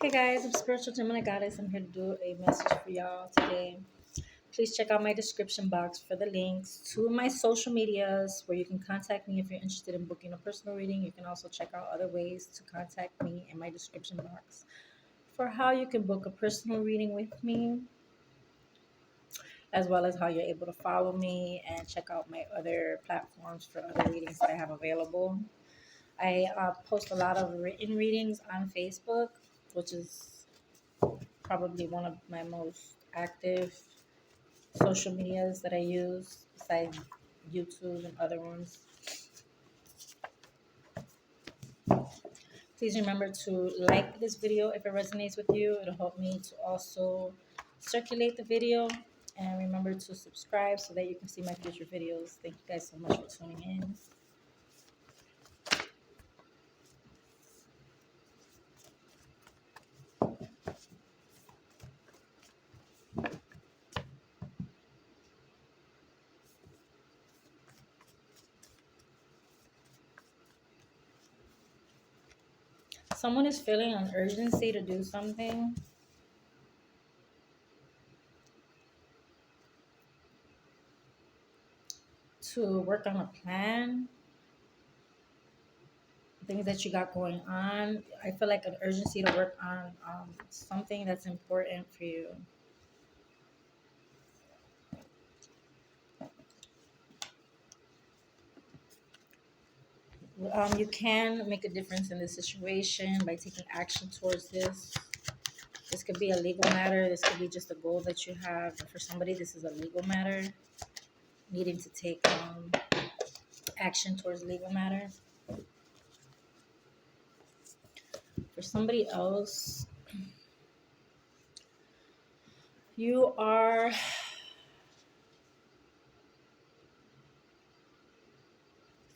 Hey guys, I'm Spiritual Gemini Goddess. I'm here to do a message for y'all today. Please check out my description box for the links to my social medias where you can contact me if you're interested in booking a personal reading. You can also check out other ways to contact me in my description box for how you can book a personal reading with me, as well as how you're able to follow me and check out my other platforms for other readings that I have available. I post a lot of written readings on Facebook, which is probably one of my most active social medias that I use besides YouTube and other ones. Please remember to like this video if it resonates with you. It'll help me to also circulate the video. And remember to subscribe so that you can see my future videos. Thank you guys so much for tuning in. Someone is feeling an urgency to do something. To work on a plan, things that you got going on. I feel like an urgency to work on something that's important for you. You can make a difference in this situation by taking action towards this. This could be a legal matter. This could be just a goal that you have. But for somebody, this is a legal matter, needing to take action towards legal matter. For somebody else, you are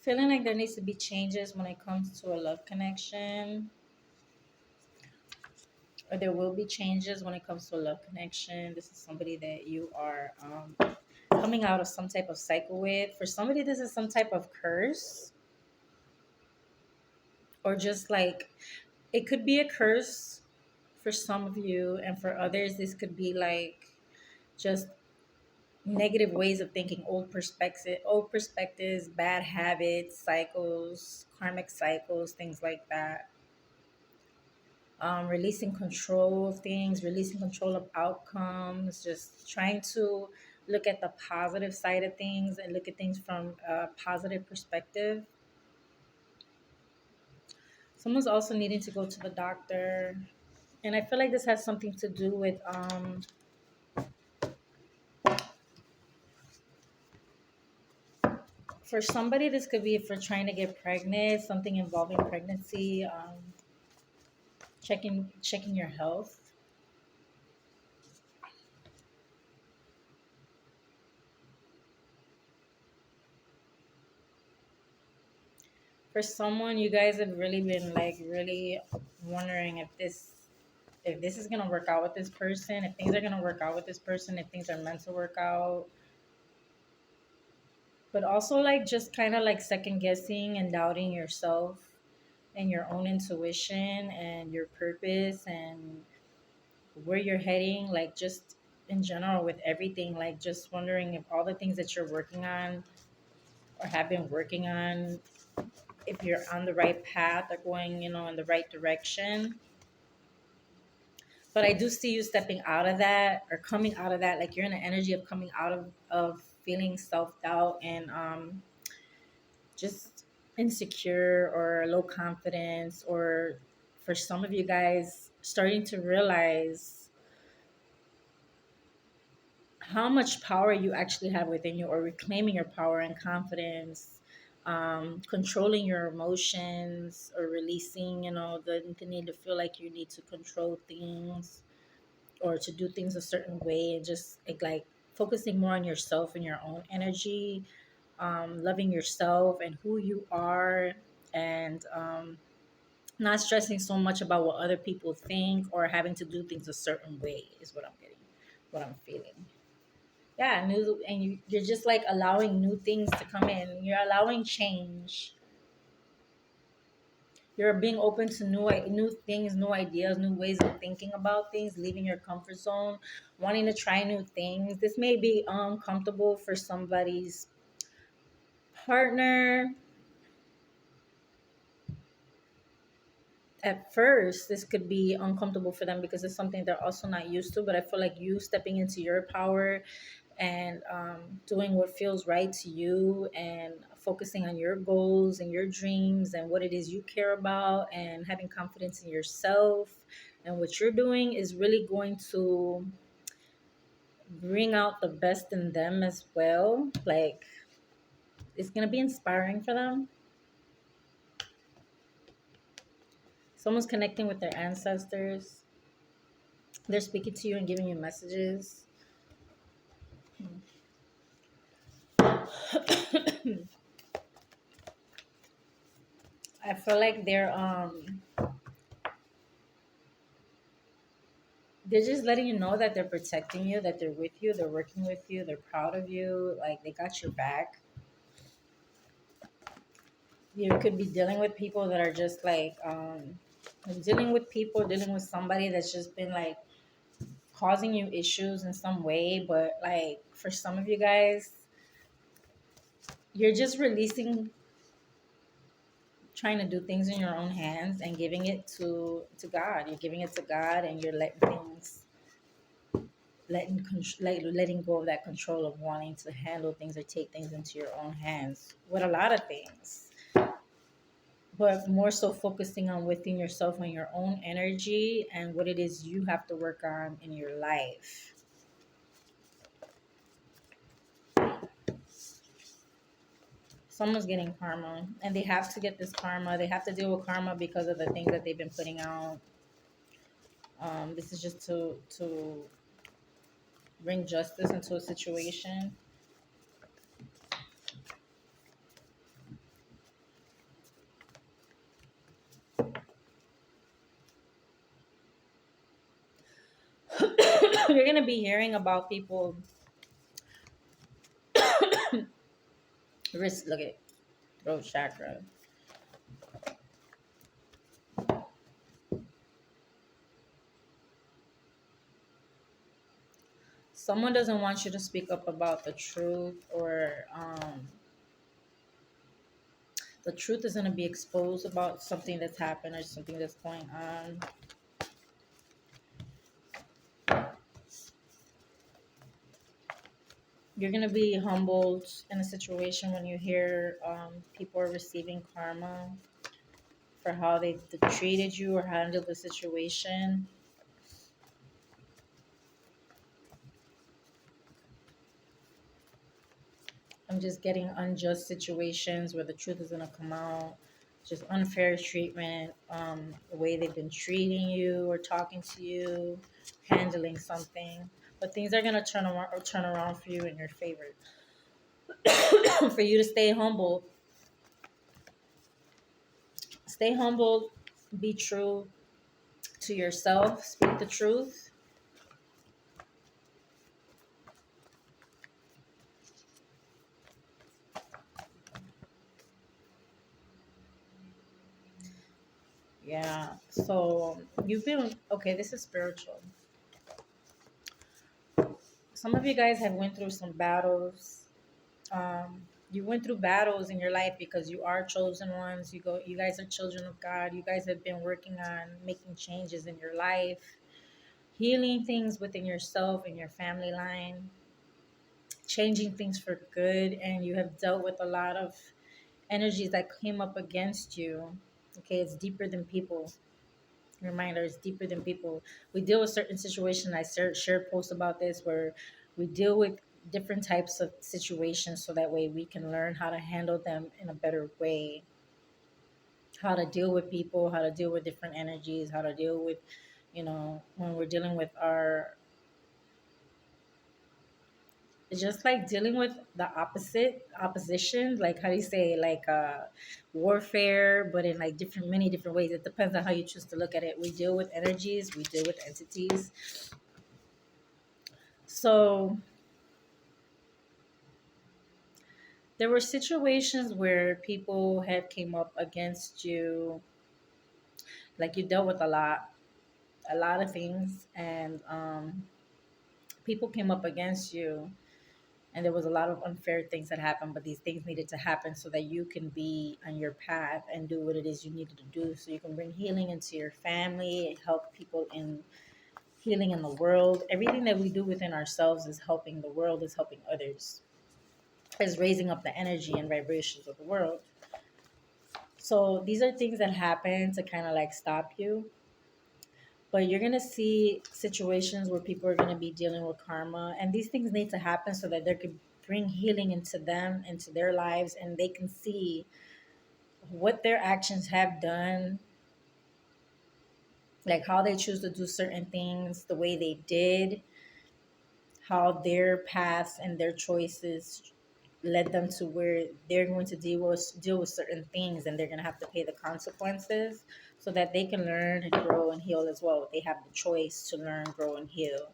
feeling like there needs to be changes when it comes to a love connection, or there will be changes when it comes to a love connection. This is somebody that you are coming out of some type of cycle with. For somebody, this is some type of curse, or just like it could be a curse for some of you, and for others, this could be like just negative ways of thinking, old perspectives, bad habits, cycles, karmic cycles, things like that. Releasing control of things, releasing control of outcomes, just trying to look at the positive side of things and look at things from a positive perspective. Someone's also needing to go to the doctor. And I feel like this has something to do with for somebody, this could be for trying to get pregnant, something involving pregnancy, checking your health. For someone, you guys have really been like really wondering if this is gonna work out with this person, if things are gonna work out with this person, if things are meant to work out. But also like just kind of like second guessing and doubting yourself and your own intuition and your purpose and where you're heading, like just in general with everything, like just wondering if all the things that you're working on or have been working on, if you're on the right path or going, in the right direction. But I do see you stepping out of that or coming out of that, like you're in the energy of coming out of feeling self-doubt and just insecure or low confidence, or for some of you guys starting to realize how much power you actually have within you, or reclaiming your power and confidence, controlling your emotions, or releasing, the need to feel like you need to control things or to do things a certain way, and just like focusing more on yourself and your own energy, loving yourself and who you are, and not stressing so much about what other people think or having to do things a certain way is what I'm getting, what I'm feeling. Yeah, new, and you're just like allowing new things to come in. You're allowing change. You're being open to new things, new ideas, new ways of thinking about things, leaving your comfort zone, wanting to try new things. This may be uncomfortable for somebody's partner at first. This could be uncomfortable for them because it's something they're also not used to. But I feel like you stepping into your power and doing what feels right to you and focusing on your goals and your dreams and what it is you care about and having confidence in yourself and what you're doing is really going to bring out the best in them as well. Like, it's going to be inspiring for them. Someone's connecting with their ancestors. They're speaking to you and giving you messages. I feel like they're just letting you know that they're protecting you, that they're with you, they're working with you, they're proud of you, like they got your back. You could be dealing with people that are just like dealing with somebody that's just been like causing you issues in some way, but like for some of you guys, you're just releasing, trying to do things in your own hands and giving it to God. You're giving it to God and you're letting things letting go of that control of wanting to handle things or take things into your own hands with a lot of things, but more so focusing on within yourself and your own energy and what it is you have to work on in your life. Someone's getting karma and they have to get this karma. They have to deal with karma because of the things that they've been putting out. This is just to bring justice into a situation. You're gonna be hearing about people risk. Look at throat chakra. Someone doesn't want you to speak up about the truth, or the truth is going to be exposed about something that's happened or something that's going on. You're going to be humbled in a situation when you hear people are receiving karma for how they treated you or handled the situation. I'm just getting unjust situations where the truth is going to come out. Just unfair treatment, the way they've been treating you or talking to you, handling something. But things are going to turn around for you in your favor. For you to stay humble, stay humble, be true to yourself, speak the truth. Yeah. So you've been okay. This is spiritual. Some of you guys have went through some battles. You went through battles in your life because you are chosen ones. You guys are children of God. You guys have been working on making changes in your life, healing things within yourself and your family line, changing things for good, and you have dealt with a lot of energies that came up against you. Okay, it's deeper than people. Reminder, it's deeper than people. We deal with certain situations. I shared posts about this where we deal with different types of situations so that way we can learn how to handle them in a better way, how to deal with people, how to deal with different energies, how to deal with, when we're dealing with our, it's just like dealing with the opposition, like how do you say, like warfare, but in like different, many different ways. It depends on how you choose to look at it. We deal with energies, we deal with entities. So there were situations where people had came up against you Like you dealt with a lot of things, and people came up against you, and there was a lot of unfair things that happened, but these things needed to happen so that you can be on your path and do what it is you needed to do, so you can bring healing into your family, help people in healing in the world. Everything that we do within ourselves is helping the world, is helping others, is raising up the energy and vibrations of the world. So these are things that happen to kind of like stop you. But you're going to see situations where people are going to be dealing with karma. And these things need to happen so that they could bring healing into them, into their lives, and they can see what their actions have done, like how they choose to do certain things the way they did, how their paths and their choices led them to where they're going to deal with certain things, and they're going to have to pay the consequences so that they can learn and grow and heal as well. They have the choice to learn, grow, and heal.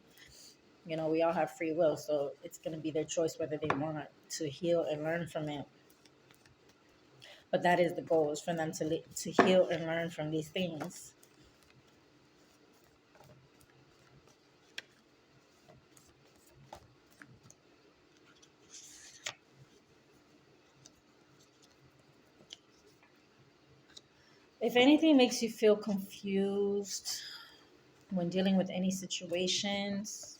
You know, we all have free will, so it's going to be their choice whether they want to heal and learn from it. But that is the goal, is for them to heal and learn from these things. If anything makes you feel confused when dealing with any situations,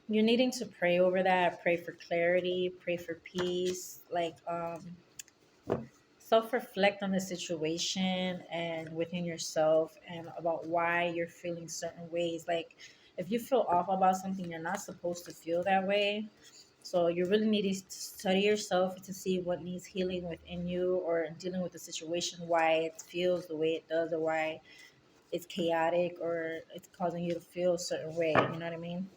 you're needing to pray over that, pray for clarity, pray for peace, like self-reflect on the situation and within yourself, and about why you're feeling certain ways. Like if you feel off about something, you're not supposed to feel that way. So you really need to study yourself to see what needs healing within you, or dealing with the situation, why it feels the way it does, or why it's chaotic, or it's causing you to feel a certain way. You know what I mean?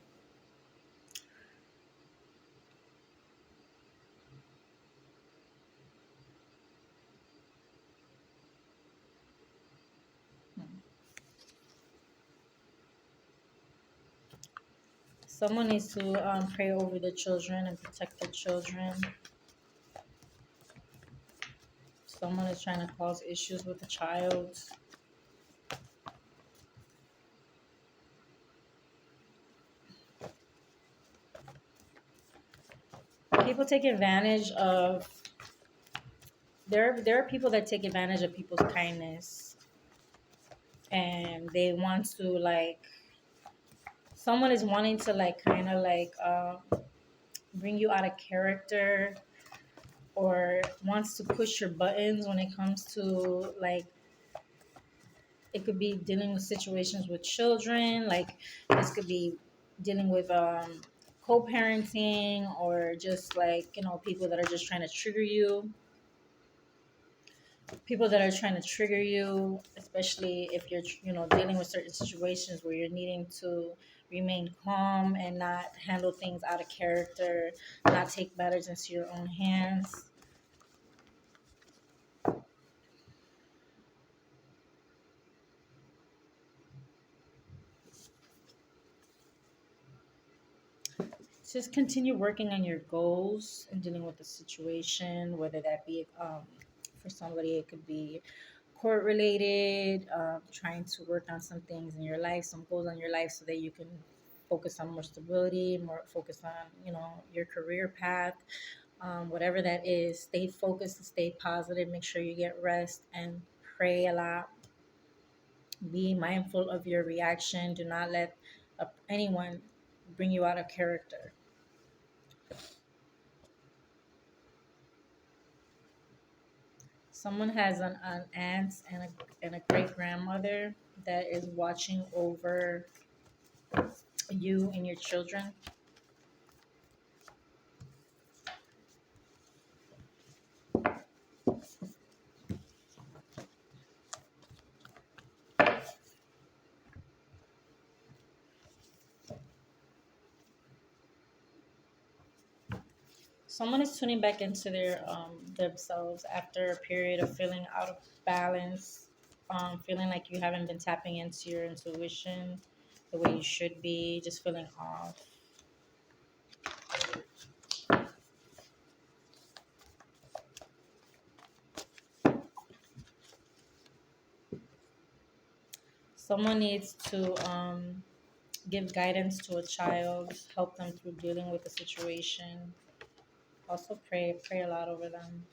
Someone needs to pray over the children and protect the children. Someone is trying to cause issues with the child. People take advantage of, there are people that take advantage of people's kindness, and they want to like, someone is wanting to like kind of like bring you out of character, or wants to push your buttons when it comes to like, it could be dealing with situations with children, like this could be dealing with co-parenting, or just like, you know, people that are just trying to trigger you, people that are trying to trigger you, especially if you're, you know, dealing with certain situations where you're needing to remain calm and not handle things out of character, not take matters into your own hands. Just continue working on your goals and dealing with the situation, whether that be for somebody, it could be court related, trying to work on some things in your life, some goals on your life, so that you can focus on more stability, more focus on, you know, your career path, whatever that is. Stay focused and stay positive. Make sure you get rest and pray a lot. Be mindful of your reaction. Do not let anyone bring you out of character. Someone has an aunt and a great grandmother that is watching over you and your children. Someone is tuning back into their themselves after a period of feeling out of balance, feeling like you haven't been tapping into your intuition the way you should be, just feeling off. Someone needs to give guidance to a child, help them through dealing with the situation. Also pray a lot over them.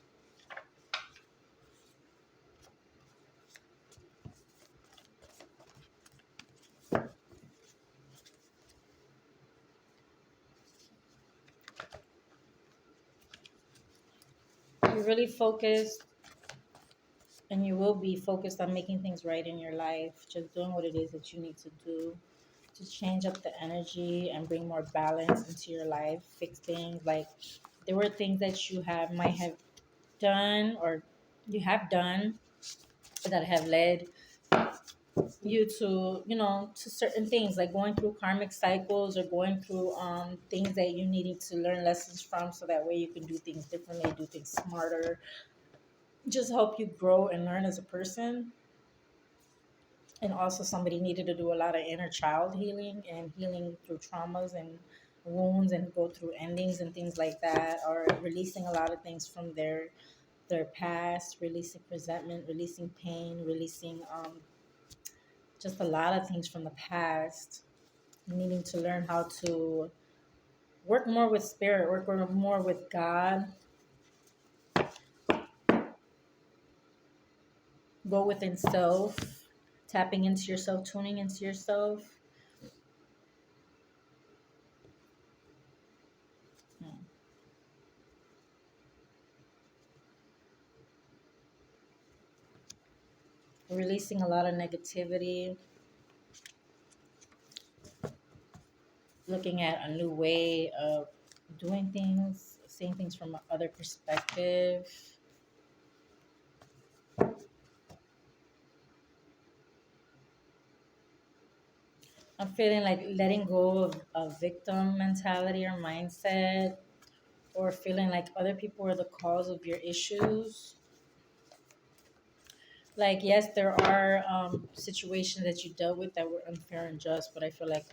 You're really focused, and you will be focused on making things right in your life, just doing what it is that you need to do to change up the energy and bring more balance into your life, fix things. Like there were things that you have might have done or you have done that have led you to, to certain things, like going through karmic cycles or going through things that you needed to learn lessons from, so that way you can do things differently, do things smarter, just help you grow and learn as a person. And also somebody needed to do a lot of inner child healing and healing through traumas and wounds, and go through endings and things like that, or releasing a lot of things from their past, releasing resentment, releasing pain, releasing just a lot of things from the past, needing to learn how to work more with spirit, work more with God, go within self, tapping into yourself, tuning into yourself. Hmm. Releasing a lot of negativity, looking at a new way of doing things, seeing things from other perspective. I'm feeling like letting go of a victim mentality or mindset, or feeling like other people are the cause of your issues. Like, yes, there are situations that you dealt with that were unfair and just, but I feel like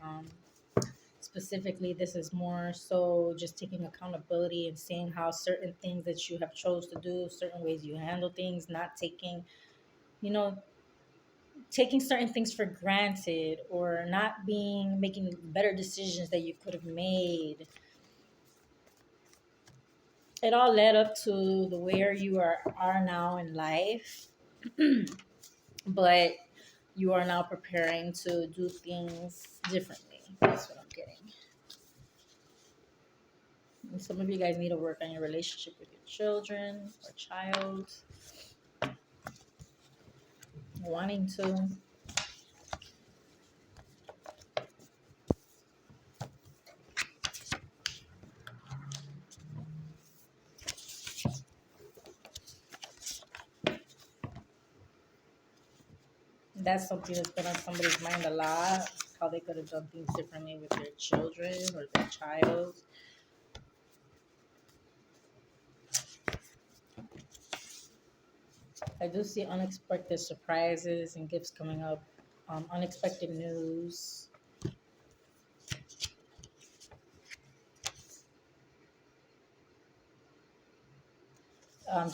specifically this is more so just taking accountability and seeing how certain things that you have chose to do, certain ways you handle things, not taking, you know, taking certain things for granted, or not being making better decisions that you could have made. It all led up to the where you are now in life. But you are now preparing to do things differently. That's what I'm getting. And some of you guys need to work on your relationship with your children or child, wanting to. That's something that's been on somebody's mind a lot. How they could have done things differently with their children or their child. I do see unexpected surprises and gifts coming up, unexpected news.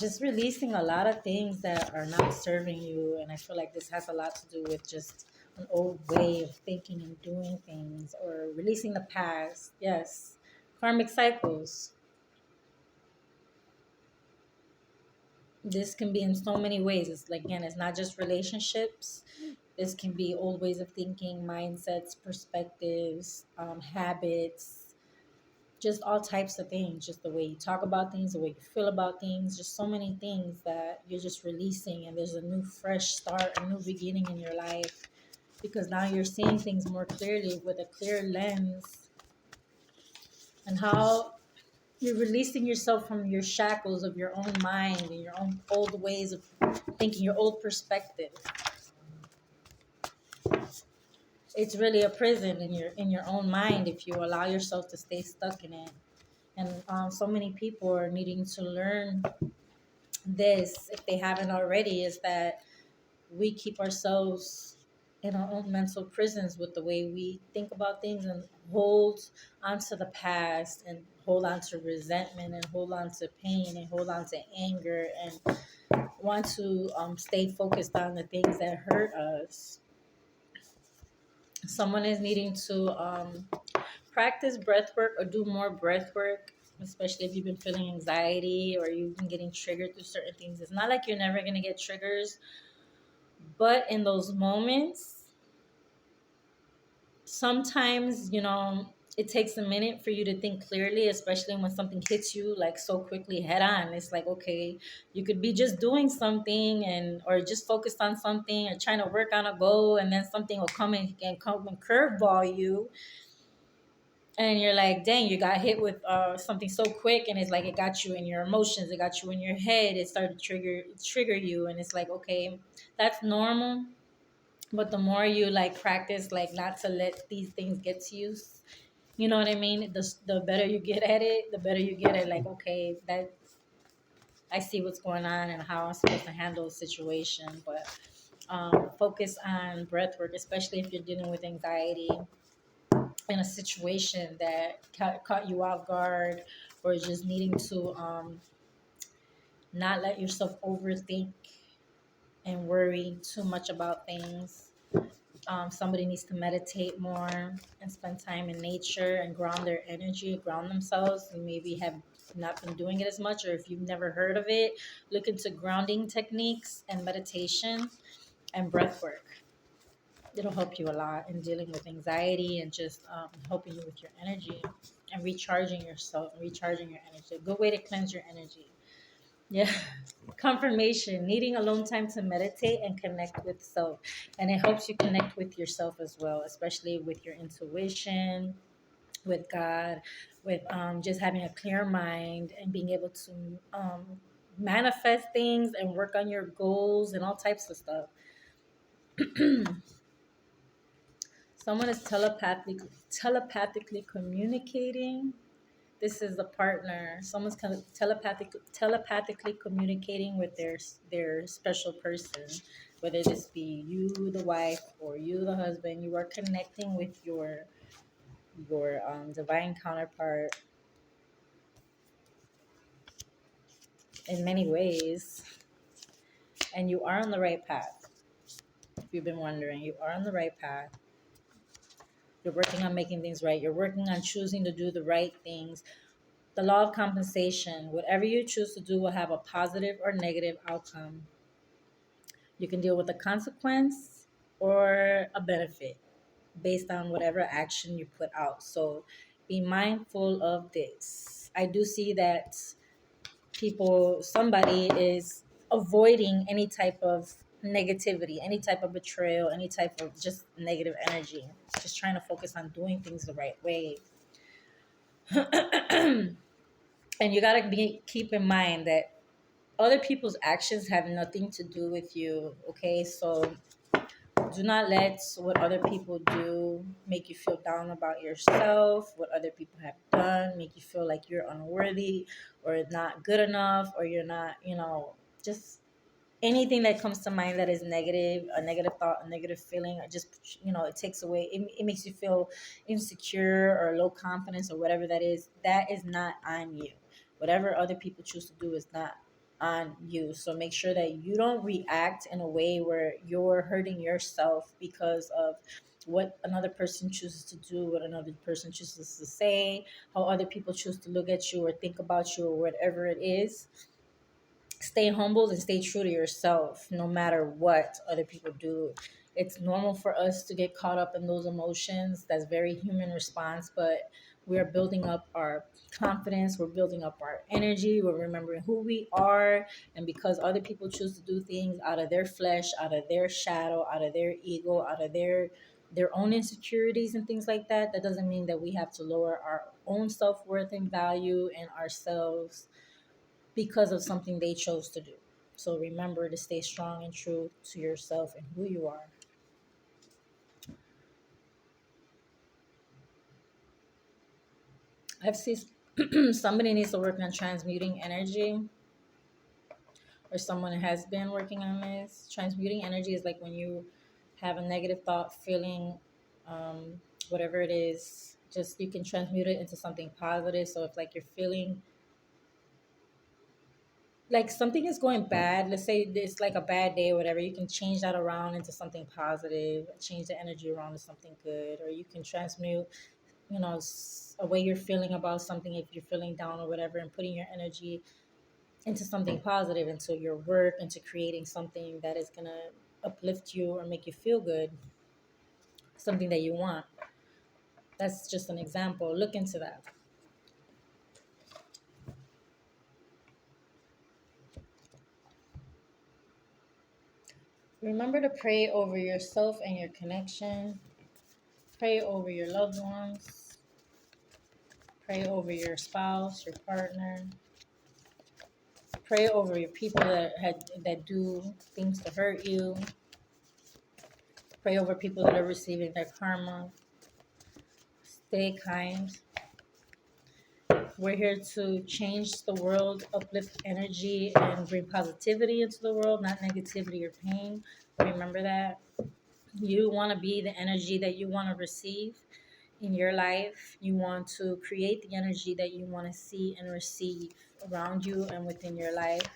Just releasing a lot of things that are not serving you. And I feel like this has a lot to do with just an old way of thinking and doing things, or releasing the past. Yes. Karmic cycles. This can be in so many ways. It's like, again, it's not just relationships. This can be old ways of thinking, mindsets, perspectives, habits, just all types of things. Just the way you talk about things, the way you feel about things, just so many things that you're just releasing. And there's a new, fresh start, a new beginning in your life, because now you're seeing things more clearly with a clear lens, and how you're releasing yourself from your shackles of your own mind and your own old ways of thinking, your old perspective. It's really a prison in your own mind if you allow yourself to stay stuck in it. And so many people are needing to learn this, if they haven't already, is that we keep ourselves in our own mental prisons with the way we think about things, and hold onto the past, and hold on to resentment, and hold on to pain, and hold on to anger, and want to stay focused on the things that hurt us. Someone is needing to practice breath work or do more breath work, especially if you've been feeling anxiety or you've been getting triggered through certain things. It's not like you're never going to get triggers, but in those moments, sometimes, it takes a minute for you to think clearly, especially when something hits you like so quickly head on. It's like, okay, you could be just doing something and or just focused on something or trying to work on a goal, and then something will come and curveball you, and you're like, dang, you got hit with something so quick, and it's like it got you in your emotions, it got you in your head, it started to trigger you, and it's like, okay, that's normal. But the more you like practice like not to let these things get to you, you know what I mean, the better you get at it, the better you get at like, okay, that I see what's going on and how I'm supposed to handle the situation. But focus on breath work, especially if you're dealing with anxiety in a situation that caught you off guard, or just needing to not let yourself overthink and worry too much about things. Somebody needs to meditate more and spend time in nature and ground their energy, ground themselves. And maybe have not been doing it as much, or if you've never heard of it, look into grounding techniques and meditation and breath work. It'll help you a lot in dealing with anxiety and just helping you with your energy and recharging yourself and recharging your energy. A good way to cleanse your energy. Yeah. Confirmation, needing alone time to meditate and connect with self. And it helps you connect with yourself as well, especially with your intuition, with God, with just having a clear mind and being able to manifest things and work on your goals and all types of stuff. Someone is telepathically communicating. This is a partner. Someone's kind of telepathically communicating with their special person, whether this be you, the wife, or you, the husband. You are connecting with your divine counterpart in many ways, and you are on the right path. If you've been wondering, you are on the right path. You're working on making things right. You're working on choosing to do the right things. The law of compensation. Whatever you choose to do will have a positive or negative outcome. You can deal with a consequence or a benefit based on whatever action you put out. So be mindful of this. I do see that somebody is avoiding any type of negativity, any type of betrayal, any type of just negative energy, just trying to focus on doing things the right way. And you got to keep in mind that other people's actions have nothing to do with you. Okay, so do not let what other people do make you feel down about yourself, what other people have done make you feel like you're unworthy or not good enough, or you're not, just anything that comes to mind that is negative, a negative thought, a negative feeling, or just, it takes away, it makes you feel insecure or low confidence or whatever that is not on you. Whatever other people choose to do is not on you. So make sure that you don't react in a way where you're hurting yourself because of what another person chooses to do, what another person chooses to say, how other people choose to look at you or think about you or whatever it is. Stay humble and stay true to yourself no matter what other people do. It's normal for us to get caught up in those emotions. That's very human response, but we're building up our confidence, we're building up our energy, we're remembering who we are. And because other people choose to do things out of their flesh, out of their shadow, out of their ego, out of their own insecurities and things like that, that doesn't mean that we have to lower our own self-worth and value and ourselves because of something they chose to do. So remember to stay strong and true to yourself and who you are. I've seen somebody needs to work on transmuting energy, or someone has been working on this. Transmuting energy is like when you have a negative thought, feeling, whatever it is, just you can transmute it into something positive. So if like you're feeling like something is going bad, let's say it's like a bad day or whatever, you can change that around into something positive, change the energy around to something good, or you can transmute, a way you're feeling about something if you're feeling down or whatever, and putting your energy into something positive, into your work, into creating something that is going to uplift you or make you feel good, something that you want. That's just an example. Look into that. Remember to pray over yourself and your connection. Pray over your loved ones. Pray over your spouse, your partner. Pray over your people that do things to hurt you. Pray over people that are receiving their karma. Stay kind. We're here to change the world, uplift energy, and bring positivity into the world, not negativity or pain. Remember that. You want to be the energy that you want to receive in your life. You want to create the energy that you want to see and receive around you and within your life.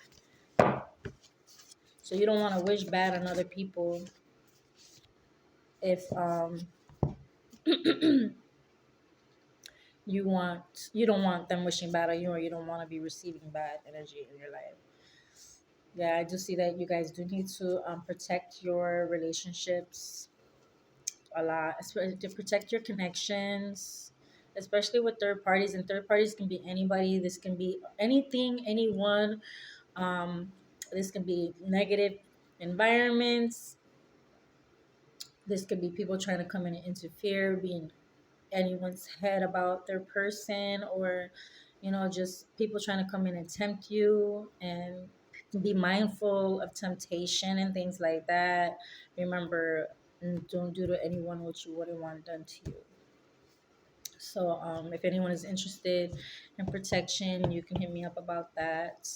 So you don't want to wish bad on other people if you don't want them wishing bad on you, or you don't want to be receiving bad energy in your life. Yeah, I do see that you guys do need to protect your relationships a lot, especially to protect your connections, especially with third parties. And third parties can be anybody. This can be anything, anyone. Um, this can be negative environments. This could be people trying to come in and interfere, being anyone's head about their person, or just people trying to come in and tempt you, and be mindful of temptation and things like that. Remember, don't do to anyone what you wouldn't want done to you. So if anyone is interested in protection, you can hit me up about that.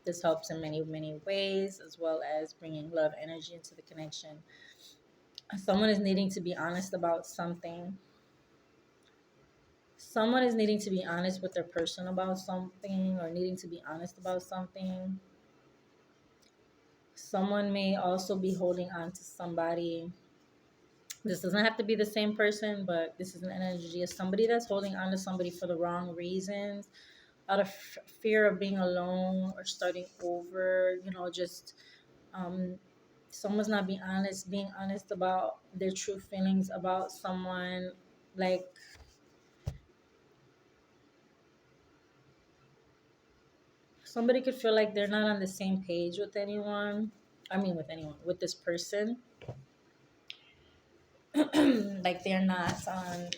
This helps in many many ways, as well as bringing love energy into the connection. Someone is needing to be honest about something. Someone is needing to be honest with their person about something, or needing to be honest about something. Someone may also be holding on to somebody. This doesn't have to be the same person, but this is an energy of somebody that's holding on to somebody for the wrong reasons, out of fear of being alone or starting over. Just um, someone's not being honest about their true feelings about someone. Like, somebody could feel like they're not on the same page with anyone. I mean, with anyone, with this person. Like, they're not on,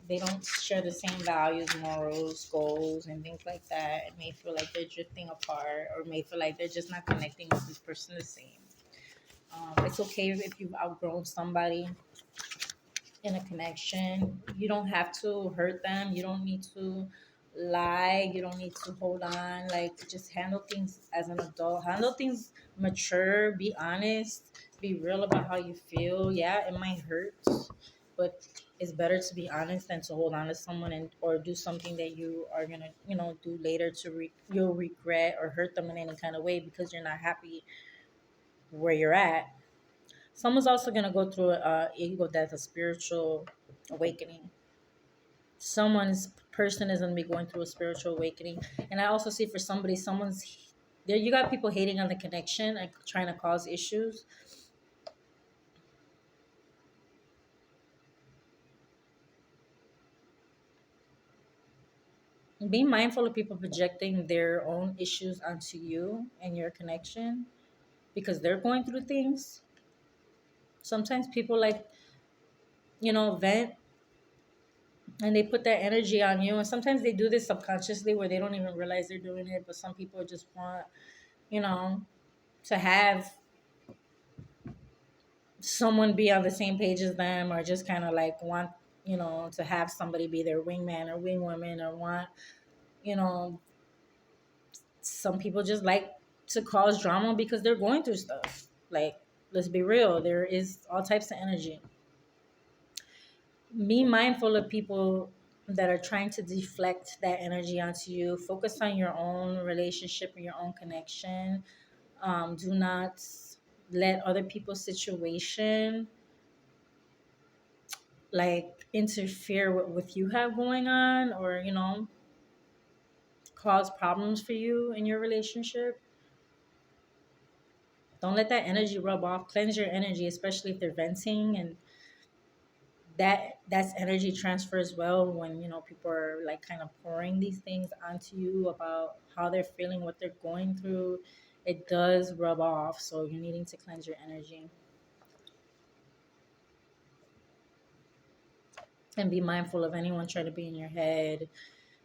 they don't share the same values, morals, goals, and things like that. It may feel like they're drifting apart, or may feel like they're just not connecting with this person the same. It's okay if you've outgrown somebody in a connection. You don't have to hurt them. You don't need to lie. You don't need to hold on. Like, just handle things as an adult. Handle things mature. Be honest. Be real about how you feel. Yeah, it might hurt, but it's better to be honest than to hold on to someone and or do something that you are gonna do later to you'll regret or hurt them in any kind of way because you're not happy where you're at. Someone's also gonna go through a ego death, a spiritual awakening. Someone's person is gonna be going through a spiritual awakening, and I also see for somebody, someone's there. You got people hating on the connection and trying to cause issues. Be mindful of people projecting their own issues onto you and your connection because they're going through things. Sometimes people like vent, and they put that energy on you, and sometimes they do this subconsciously where they don't even realize they're doing it, but some people just want you know to have someone be on the same page as them, or just kind of like want to have somebody be their wingman or wingwoman, or want you know some people just like to cause drama because they're going through stuff. Like, let's be real, there is all types of energy. Be mindful of people that are trying to deflect that energy onto you. Focus on your own relationship and your own connection. Do not let other people's situation like interfere with what you have going on, or cause problems for you in your relationship. Don't let that energy rub off. Cleanse your energy, especially if they're venting, and that's energy transfer as well. When people are like kind of pouring these things onto you about how they're feeling, what they're going through, it does rub off. So you're needing to cleanse your energy and be mindful of anyone trying to be in your head,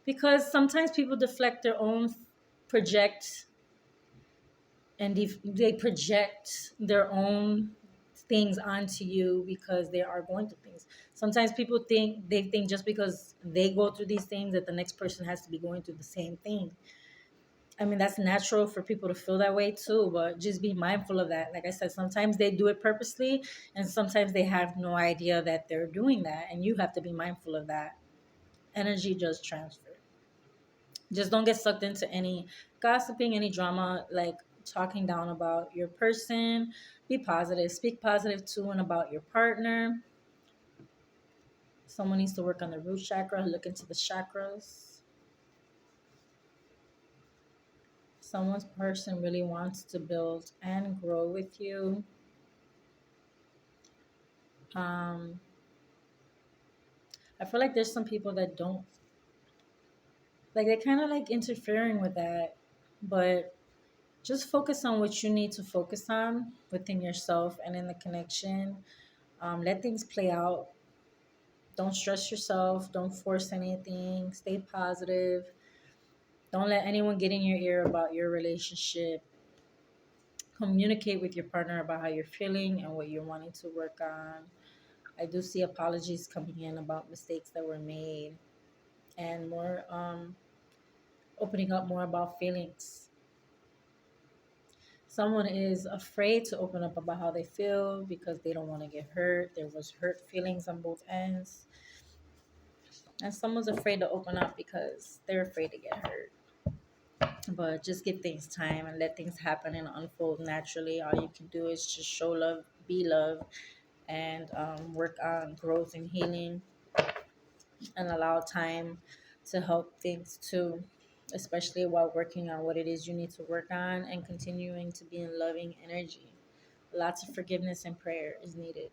because sometimes people deflect their own project, and they project their own things onto you because they are going through things. Sometimes people think just because they go through these things that the next person has to be going through the same thing. I mean, that's natural for people to feel that way too, but just be mindful of that. Like I said, sometimes they do it purposely, and sometimes they have no idea that they're doing that, and you have to be mindful of that. Energy does transfer. Just don't get sucked into any gossiping, any drama, like talking down about your person. Be positive. Speak positive to and about your partner. Someone needs to work on the root chakra, look into the chakras. Someone's person really wants to build and grow with you. Um, I feel like there's some people that don't, like, they're kind of like interfering with that, but just focus on what you need to focus on within yourself and in the connection. Let things play out. Don't stress yourself. Don't force anything. Stay positive. Don't let anyone get in your ear about your relationship. Communicate with your partner about how you're feeling and what you're wanting to work on. I do see apologies coming in about mistakes that were made, and more opening up more about feelings. Someone is afraid to open up about how they feel because they don't want to get hurt. There was hurt feelings on both ends. And someone's afraid to open up because they're afraid to get hurt. But just give things time and let things happen and unfold naturally. All you can do is just show love, be love, and work on growth and healing, and allow time to help things too, especially while working on what it is you need to work on and continuing to be in loving energy. Lots of forgiveness and prayer is needed.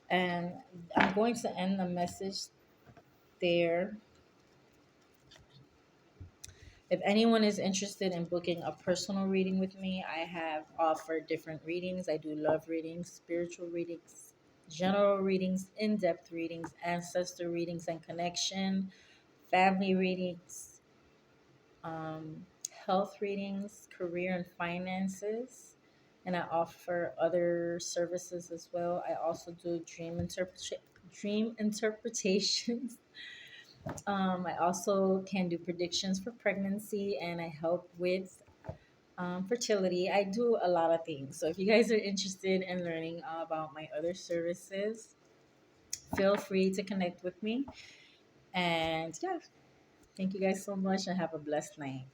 And I'm going to end the message there. If anyone is interested in booking a personal reading with me, I have offered different readings. I do love readings, spiritual readings, general readings, in depth readings, ancestor readings and connection, family readings, um, health readings, career and finances. And I offer other services as well. I also do dream interpretations. I also can do predictions for pregnancy, and I help with fertility. I do a lot of things. So if you guys are interested in learning about my other services, feel free to connect with me. And yeah, thank you guys so much and have a blessed night.